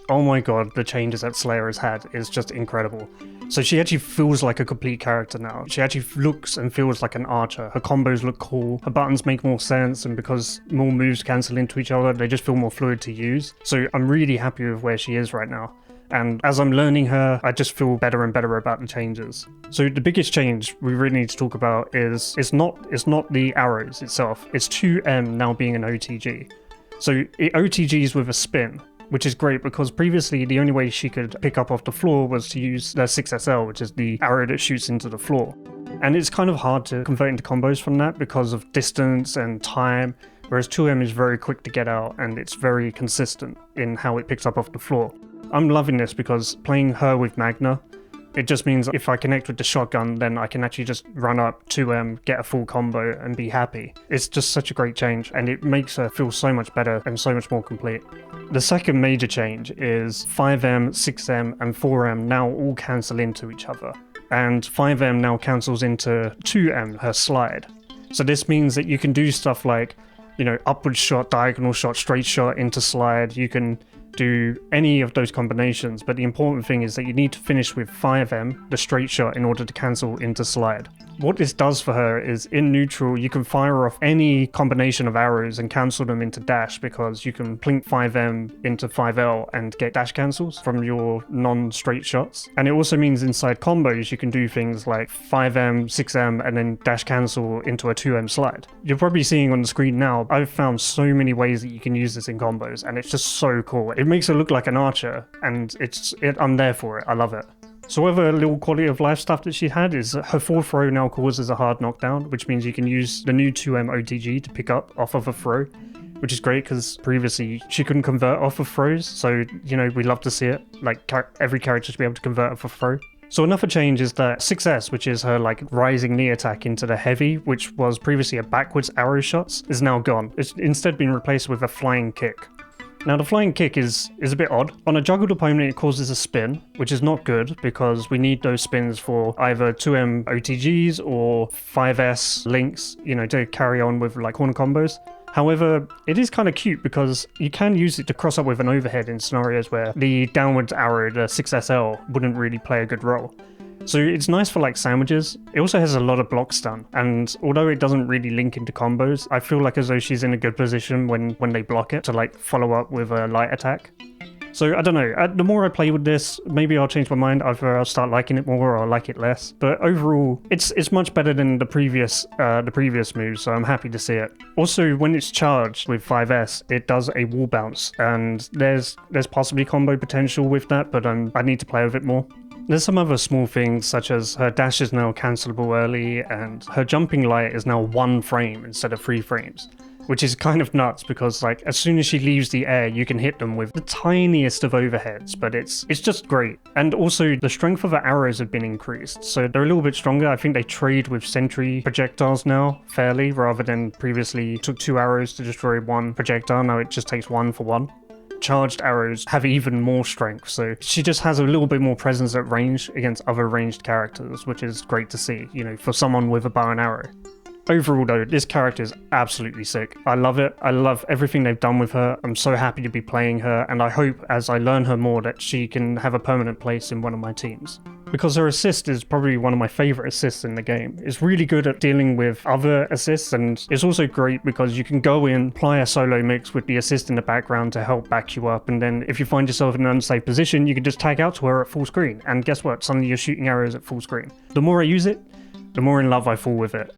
oh my god, the changes that Slayer has had is just incredible. So she actually feels like a complete character now. She actually looks and feels like an archer. Her combos look cool, her buttons make more sense, and because more moves cancel into each other, they just feel more fluid to use. So I'm really happy with where she is right now. And as I'm learning her, I just feel better and better about the changes. So the biggest change we really need to talk about is it's not the arrows itself, it's 2M now being an OTG. So it OTGs with a spin, which is great because previously the only way she could pick up off the floor was to use the 6SL, which is the arrow that shoots into the floor. And it's kind of hard to convert into combos from that because of distance and time, whereas 2M is very quick to get out and it's very consistent in how it picks up off the floor. I'm loving this because playing her with Magna, it just means if I connect with the shotgun, then I can actually just run up 2M, get a full combo, and be happy. It's just such a great change, and it makes her feel so much better and so much more complete. The second major change is 5M, 6M, and 4M now all cancel into each other. And 5M now cancels into 2M, her slide. So this means that you can do stuff like, upward shot, diagonal shot, straight shot into slide. You can do any of those combinations, but the important thing is that you need to finish with 5M, the straight shot, in order to cancel into slide. What this does for her is in neutral, you can fire off any combination of arrows and cancel them into dash because you can plink 5M into 5L and get dash cancels from your non-straight shots. And it also means inside combos, you can do things like 5M, 6M, and then dash cancel into a 2M slide. You're probably seeing on the screen now, I've found so many ways that you can use this in combos, and it's just so cool. It makes her look like an archer, and I'm there for it. I love it. So other little quality of life stuff that she had is her fourth throw now causes a hard knockdown, which means you can use the new 2M OTG to pick up off of a throw, which is great because previously she couldn't convert off of throws. So, we love to see it. Like every character should be able to convert off a throw. So another change is that 6S, which is her rising knee attack into the heavy, which was previously a backwards arrow shots, is now gone. It's instead been replaced with a flying kick. Now the flying kick is a bit odd. On a juggled opponent it causes a spin, which is not good because we need those spins for either 2M OTGs or 5S links, to carry on with corner combos. However, it is kind of cute because you can use it to cross up with an overhead in scenarios where the downwards arrow, the 6SL, wouldn't really play a good role. So it's nice for sandwiches. It also has a lot of block stun, and although it doesn't really link into combos, I feel as though she's in a good position when they block it to follow up with a light attack. So I don't know, the more I play with this, maybe I'll change my mind. Either I'll start liking it more or I'll like it less. But overall, it's much better than the previous moves, so I'm happy to see it. Also, when it's charged with 5S, it does a wall bounce, and there's possibly combo potential with that, but I need to play with it more. There's some other small things, such as her dash is now cancelable early, and her jumping light is now 1 frame instead of 3 frames. Which is kind of nuts because as soon as she leaves the air, you can hit them with the tiniest of overheads, but it's just great. And also the strength of her arrows have been increased, so they're a little bit stronger. I think they trade with sentry projectiles now fairly, rather than previously took 2 arrows to destroy 1 projectile. Now it just takes 1 for 1. Charged arrows have even more strength, so she just has a little bit more presence at range against other ranged characters, which is great to see, for someone with a bow and arrow. Overall though, this character is absolutely sick. I love it. I love everything they've done with her. I'm so happy to be playing her, and I hope as I learn her more that she can have a permanent place in one of my teams. Because her assist is probably one of my favourite assists in the game. It's really good at dealing with other assists, and it's also great because you can go in, apply a solo mix with the assist in the background to help back you up, and then if you find yourself in an unsafe position, you can just tag out to her at full screen, and guess what? Suddenly you're shooting arrows at full screen. The more I use it, the more in love I fall with it.